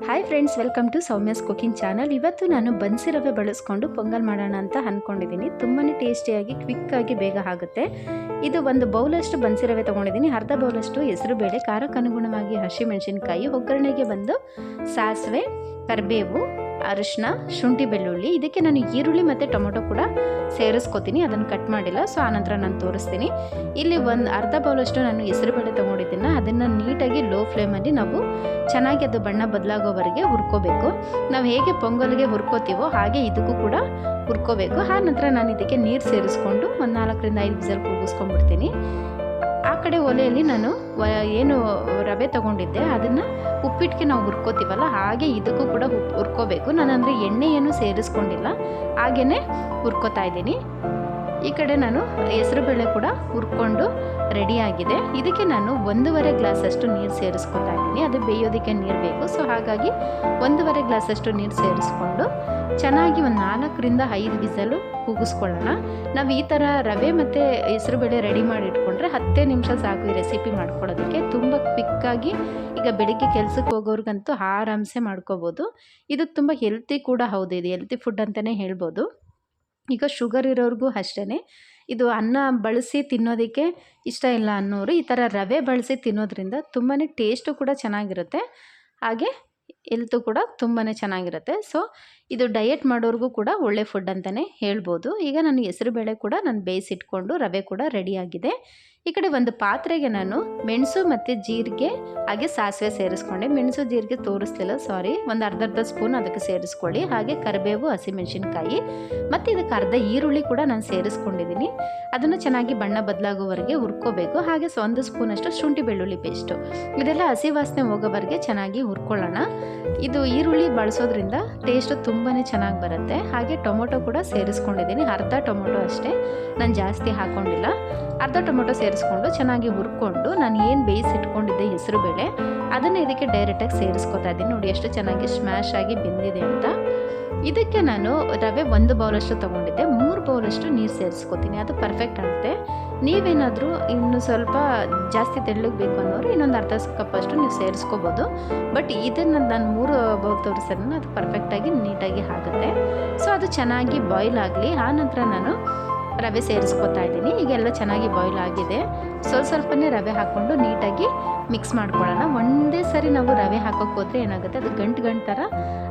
Hi friends, welcome to Soumya's cooking channel. ಇವತ್ತು ನಾನು ಬನ್ಸಿ ರವೆ ಬಳಸ್ಕೊಂಡು ಪೊಂಗಲ್ ಮಾಡೋಣ ಅಂತ ಅಂದ್ಕೊಂಡಿದ್ದೀನಿ. ತುಂಬಾ ಟೇಸ್ಟಿಯಾಗಿ ಕ್ವಿಕ್ಕಾಗಿ ಬೇಗ ಆಗುತ್ತೆ. ಇದು ಒಂದು ಬೌಲಷ್ಟು ಬನ್ಸಿ ರವೆ ತೊಗೊಂಡಿದ್ದೀನಿ. ಅರ್ಧ ಬೌಲಷ್ಟು ಹೆಸರುಬೇಳೆ, ಖಾರಕ್ಕೆ ಅನುಗುಣವಾಗಿ ಹಸಿಮೆಣಸಿನಕಾಯಿ, ಒಗ್ಗರಣೆಗೆ ಬಂದು ಸಾಸಿವೆ, ಕರಿಬೇವು, ಅರಿಶಿನ, ಶುಂಠಿ, ಬೆಳ್ಳುಳ್ಳಿ. ಇದಕ್ಕೆ ನಾನು ಈರುಳ್ಳಿ ಮತ್ತು ಟೊಮೊಟೊ ಕೂಡ ಸೇರಿಸ್ಕೊತೀನಿ. ಅದನ್ನು ಕಟ್ ಮಾಡಿಲ್ಲ, ಸೊ ಆನಂತರ ನಾನು ತೋರಿಸ್ತೀನಿ. ಇಲ್ಲಿ ಒಂದು ಅರ್ಧ ಬೌಲಷ್ಟು ನಾನು ಹೆಸರುಬೇಳೆ ತೊಗೊಂಡಿದ್ದೀನಿ. ಅದನ್ನು ನೀಟಾಗಿ ಲೋ ಫ್ಲೇಮಲ್ಲಿ ನಾವು ಚೆನ್ನಾಗಿ ಅದು ಬಣ್ಣ ಬದಲಾಗೋವರೆಗೆ ಹುರ್ಕೋಬೇಕು. ನಾವು ಹೇಗೆ ಪೊಂಗಲ್ಗೆ ಹುರ್ಕೋತೀವೋ ಹಾಗೆ ಇದಕ್ಕೂ ಕೂಡ ಹುರ್ಕೋಬೇಕು. ಆ ನಂತರ ನಾನು ಇದಕ್ಕೆ ನೀರು ಸೇರಿಸ್ಕೊಂಡು ಒಂದು 4 ರಿಂದ 5 ವಿಸಲ್ ಕೂಗಿಸ್ಕೊಂಡ್ಬಿಡ್ತೀನಿ. ಆ ಕಡೆ ಒಲೆಯಲ್ಲಿ ನಾನು ಏನು ರವೆ ತೊಗೊಂಡಿದ್ದೆ ಅದನ್ನು ಉಪ್ಪಿಟ್ಟಿಗೆ ನಾವು ಹುರ್ಕೋತೀವಲ್ಲ ಹಾಗೆ ಇದಕ್ಕೂ ಕೂಡ ಹುರ್ಕೋಬೇಕು. ನಾನಂದರೆ ಎಣ್ಣೆ ಏನು ಸೇರಿಸ್ಕೊಂಡಿಲ್ಲ, ಹಾಗೆಯೇ ಹುರ್ಕೋತಾ ಇದ್ದೀನಿ. ಈ ಕಡೆ ನಾನು ಹೆಸರುಬೇಳೆ ಕೂಡ ಹುರ್ಕೊಂಡು ರೆಡಿಯಾಗಿದೆ. ಇದಕ್ಕೆ ನಾನು 1.5 ಗ್ಲಾಸಷ್ಟು ನೀರು ಸೇರಿಸ್ಕೊತಾ ಇದ್ದೀನಿ. ಅದು ಬೇಯೋದಕ್ಕೆ ನೀರು ಬೇಕು, ಸೊ ಹಾಗಾಗಿ 1.5 ಗ್ಲಾಸಷ್ಟು ನೀರು ಸೇರಿಸ್ಕೊಂಡು ಚೆನ್ನಾಗಿ ಒಂದು 4 ರಿಂದ 5 ವಿಸಲು ಕೂಗಿಸ್ಕೊಳ್ಳೋಣ. ನಾವು ಈ ಥರ ರವೆ ಮತ್ತು ಹೆಸರುಬೇಳೆ ರೆಡಿ ಮಾಡಿ ಇಟ್ಕೊಂಡ್ರೆ 10 ನಿಮಿಷ ಸಾಕು ಈ ರೆಸಿಪಿ ಮಾಡ್ಕೊಳ್ಳೋದಕ್ಕೆ. ತುಂಬ ಕ್ವಿಕ್ಕಾಗಿ ಈಗ ಬೆಳಿಗ್ಗೆ ಕೆಲಸಕ್ಕೆ ಹೋಗೋರ್ಗಂತೂ ಆರಾಮ್ಸೆ ಮಾಡ್ಕೋಬೋದು. ಇದು ತುಂಬ ಹೆಲ್ತಿ ಕೂಡ ಹೌದು. ಇದು ಹೆಲ್ತಿ ಫುಡ್ ಅಂತಲೇ ಹೇಳ್ಬೋದು. ಈಗ ಶುಗರ್ ಇರೋರಿಗೂ ಅಷ್ಟೇ, ಇದು ಅನ್ನ ಬಳಸಿ ತಿನ್ನೋದಕ್ಕೆ ಇಷ್ಟ ಇಲ್ಲ ಅನ್ನೋರು ಈ ಥರ ರವೆ ಬಳಸಿ ತಿನ್ನೋದ್ರಿಂದ ತುಂಬಾ ಟೇಸ್ಟು ಕೂಡ ಚೆನ್ನಾಗಿರುತ್ತೆ, ಹಾಗೆ ಹೆಲ್ತು ಕೂಡ ತುಂಬಾ ಚೆನ್ನಾಗಿರುತ್ತೆ. ಸೊ ಇದು ಡಯಟ್ ಮಾಡೋರಿಗೂ ಕೂಡ ಒಳ್ಳೆ ಫುಡ್ ಅಂತಲೇ ಹೇಳ್ಬೋದು. ಈಗ ನಾನು ಹೆಸರುಬೇಳೆ ಕೂಡ ನಾನು ಬೇಯಿಸಿಟ್ಕೊಂಡು ರವೆ ಕೂಡ ರೆಡಿಯಾಗಿದೆ. ಈ ಕಡೆ ಒಂದು ಪಾತ್ರೆಗೆ ನಾನು ಮೆಣಸು ಮತ್ತು ಜೀರಿಗೆ ಹಾಗೆ ಸಾಸಿವೆ ಸೇರಿಸ್ಕೊಂಡೆ. ಮೆಣಸು ಜೀರಿಗೆ ತೋರಿಸ್ಲಿಲ್ಲ, ಸಾರಿ. ಒಂದು ಅರ್ಧ ಸ್ಪೂನ್ ಅದಕ್ಕೆ ಸೇರಿಸ್ಕೊಳ್ಳಿ. ಹಾಗೆ ಕರಿಬೇವು, ಹಸಿಮೆಣಸಿನ್ಕಾಯಿ ಮತ್ತು ಇದಕ್ಕೆ ಅರ್ಧ ಈರುಳ್ಳಿ ಕೂಡ ನಾನು ಸೇರಿಸ್ಕೊಂಡಿದ್ದೀನಿ. ಅದನ್ನು ಚೆನ್ನಾಗಿ ಬಣ್ಣ ಬದಲಾಗೋವರೆಗೆ ಹುರ್ಕೋಬೇಕು. ಹಾಗೆ 1 ಸ್ಪೂನಷ್ಟು ಶುಂಠಿ ಬೆಳ್ಳುಳ್ಳಿ ಪೇಸ್ಟು. ಇದೆಲ್ಲ ಹಸಿ ವಾಸನೆ ಹೋಗೋವರೆಗೆ ಚೆನ್ನಾಗಿ ಹುರ್ಕೊಳ್ಳೋಣ. ಇದು ಈರುಳ್ಳಿ ಬಳಸೋದ್ರಿಂದ ಟೇಸ್ಟು ತುಂಬಾ ಚೆನ್ನಾಗಿ ಬರುತ್ತೆ. ಹಾಗೆ ಟೊಮೊಟೊ ಕೂಡ ಸೇರಿಸ್ಕೊಂಡಿದ್ದೀನಿ. ಅರ್ಧ ಟೊಮೊಟೊ ಅಷ್ಟೇ, ನಾನು ಜಾಸ್ತಿ ಹಾಕ್ಕೊಂಡಿಲ್ಲ. ಅರ್ಧ ಟೊಮೊಟೊ ಸೇರಿಸ್ಕೊಂಡು ಚೆನ್ನಾಗಿ ಹುರ್ಕೊಂಡು ನಾನು ಏನು ಬೇಯಿಸಿಟ್ಕೊಂಡಿದ್ದೆ ಹೆಸರುಬೇಳೆ ಅದನ್ನು ಇದಕ್ಕೆ ಡೈರೆಕ್ಟಾಗಿ ಸೇರಿಸ್ಕೊತಾ ಇದ್ದೀನಿ. ನೋಡಿ ಎಷ್ಟು ಚೆನ್ನಾಗಿ ಸ್ಮ್ಯಾಶ್ ಆಗಿ ಬೆಂದಿದೆ ಅಂತ. ಇದಕ್ಕೆ ನಾನು ರವೆ 1 ಬೌಲಷ್ಟು ತೊಗೊಂಡಿದ್ದೆ. 3 ಬೌಲಷ್ಟು ನೀರು ಸೇರಿಸ್ಕೊತೀನಿ, ಅದು ಪರ್ಫೆಕ್ಟ್ ಆಗುತ್ತೆ. ನೀವೇನಾದರೂ ಇನ್ನು ಸ್ವಲ್ಪ ಜಾಸ್ತಿ ತೆಳ್ಳಗೆ ಬೇಕು ಅನ್ನೋರು ಇನ್ನೊಂದು ಅರ್ಧ ಕಪ್ಪಷ್ಟು ನೀವು ಸೇರಿಸ್ಕೋಬೋದು. ಬಟ್ ಇದನ್ನು ನಾನು 3 ಬೌಲ್ ತೋರಿಸೋದ್ರಿಂದ ಅದು ಪರ್ಫೆಕ್ಟಾಗಿ ನೀಟಾಗಿ ಆಗುತ್ತೆ. ಸೊ ಅದು ಚೆನ್ನಾಗಿ ಬಾಯ್ಲ್ ಆಗಲಿ. ಆ ನಂತರ ನಾನು ರವೆ ಸೇರಿಸ್ಕೊತಾ ಇದ್ದೀನಿ. ಈಗೆಲ್ಲ ಚೆನ್ನಾಗಿ ಬಾಯ್ಲ್ ಆಗಿದೆ. ಸ್ವಲ್ಪನೇ ರವೆ ಹಾಕ್ಕೊಂಡು ನೀಟಾಗಿ ಮಿಕ್ಸ್ ಮಾಡ್ಕೊಳ್ಳೋಣ. ಒಂದೇ ಸರಿ ನಾವು ರವೆ ಹಾಕೋಕ್ಕೆ ಹೋದರೆ ಏನಾಗುತ್ತೆ, ಅದು ಗಂಟು ಥರ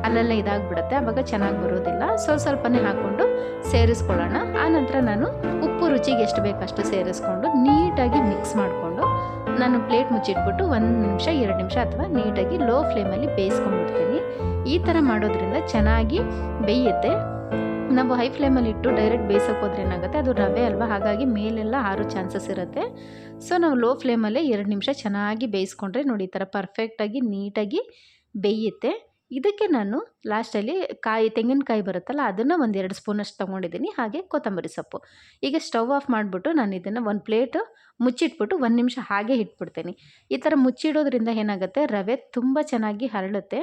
ಅಲ್ಲೆಲ್ಲ ಇದಾಗಿಬಿಡುತ್ತೆ, ಆವಾಗ ಚೆನ್ನಾಗಿ ಬರೋದಿಲ್ಲ. ಸ್ವಲ್ಪನೇ ಹಾಕ್ಕೊಂಡು ಸೇರಿಸ್ಕೊಳ್ಳೋಣ. ಆ ನಂತರ ನಾನು ಉಪ್ಪು ರುಚಿಗೆ ಎಷ್ಟು ಬೇಕಷ್ಟು ಸೇರಿಸ್ಕೊಂಡು ನೀಟಾಗಿ ಮಿಕ್ಸ್ ಮಾಡಿಕೊಂಡು ನಾನು ಪ್ಲೇಟ್ ಮುಚ್ಚಿಟ್ಬಿಟ್ಟು 1 ನಿಮಿಷ 2 ನಿಮಿಷ ಅಥವಾ ನೀಟಾಗಿ ಲೋ ಫ್ಲೇಮಲ್ಲಿ ಬೇಯಿಸ್ಕೊಂಡ್ಬಿಡ್ತೀನಿ. ಈ ಥರ ಮಾಡೋದ್ರಿಂದ ಚೆನ್ನಾಗಿ ಬೇಯುತ್ತೆ. ನಾವು ಹೈ ಫ್ಲೇಮಲ್ಲಿ ಇಟ್ಟು ಡೈರೆಕ್ಟ್ ಬೇಯಿಸೋಕೆ ಹೋದ್ರೆ ಏನಾಗುತ್ತೆ, ಅದು ರವೆ ಅಲ್ವಾ, ಹಾಗಾಗಿ ಮೇಲೆಲ್ಲ ಹಾರೋ ಚಾನ್ಸಸ್ ಇರುತ್ತೆ. ಸೊ ನಾವು ಲೋ ಫ್ಲೇಮಲ್ಲೇ 2 ನಿಮಿಷ ಚೆನ್ನಾಗಿ ಬೇಯಿಸ್ಕೊಂಡ್ರೆ ನೋಡಿ ಈ ಥರ ಪರ್ಫೆಕ್ಟಾಗಿ ನೀಟಾಗಿ ಬೇಯುತ್ತೆ. ಇದಕ್ಕೆ ನಾನು ಲಾಸ್ಟಲ್ಲಿ ತೆಂಗಿನಕಾಯಿ ಬರುತ್ತಲ್ಲ ಅದನ್ನು 1-2 ಸ್ಪೂನಷ್ಟು ತೊಗೊಂಡಿದ್ದೀನಿ. ಹಾಗೆ ಕೊತ್ತಂಬರಿ ಸೊಪ್ಪು. ಈಗ ಸ್ಟವ್ ಆಫ್ ಮಾಡಿಬಿಟ್ಟು ನಾನು ಇದನ್ನು ಒಂದು ಪ್ಲೇಟು ಮುಚ್ಚಿಟ್ಬಿಟ್ಟು 1 ನಿಮಿಷ ಹಾಗೆ ಇಟ್ಬಿಡ್ತೀನಿ. ಈ ಥರ ಮುಚ್ಚಿಡೋದ್ರಿಂದ ಏನಾಗುತ್ತೆ, ರವೆ ತುಂಬ ಚೆನ್ನಾಗಿ ಹರಳುತ್ತೆ,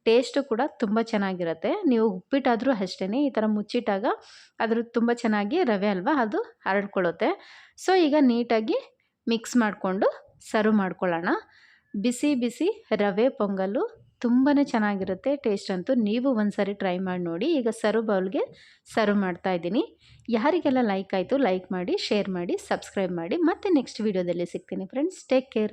ಟೇಸ್ಟು ಕೂಡ ತುಂಬ ಚೆನ್ನಾಗಿರುತ್ತೆ. ನೀವು ಉಪ್ಪಿಟ್ಟಾದರೂ ಅಷ್ಟೇ, ಈ ಥರ ಮುಚ್ಚಿಟ್ಟಾಗ ಅದ್ರ ತುಂಬ ಚೆನ್ನಾಗಿ ರವೆ ಅಲ್ವಾ ಅದು ಹರಡ್ಕೊಳ್ಳುತ್ತೆ. ಸೊ ಈಗ ನೀಟಾಗಿ ಮಿಕ್ಸ್ ಮಾಡಿಕೊಂಡು ಸರ್ವ್ ಮಾಡ್ಕೊಳ್ಳೋಣ. ಬಿಸಿ ಬಿಸಿ ರವೆ ಪೊಂಗಲ್ಲು ತುಂಬಾ ಚೆನ್ನಾಗಿರುತ್ತೆ. ಟೇಸ್ಟ್ ಅಂತೂ ನೀವು ಒಂದ್ಸರಿ ಟ್ರೈ ಮಾಡಿ ನೋಡಿ. ಈಗ ಸರ್ವ್ ಬೌಲ್ಗೆ ಸರ್ವ್ ಮಾಡ್ತಾಯಿದ್ದೀನಿ. ಯಾರಿಗೆಲ್ಲ ಲೈಕ್ ಆಯಿತು ಲೈಕ್ ಮಾಡಿ, ಶೇರ್ ಮಾಡಿ, ಸಬ್ಸ್ಕ್ರೈಬ್ ಮಾಡಿ. ಮತ್ತೆ ನೆಕ್ಸ್ಟ್ ವೀಡಿಯೋದಲ್ಲಿ ಸಿಗ್ತೀನಿ ಫ್ರೆಂಡ್ಸ್. Take care.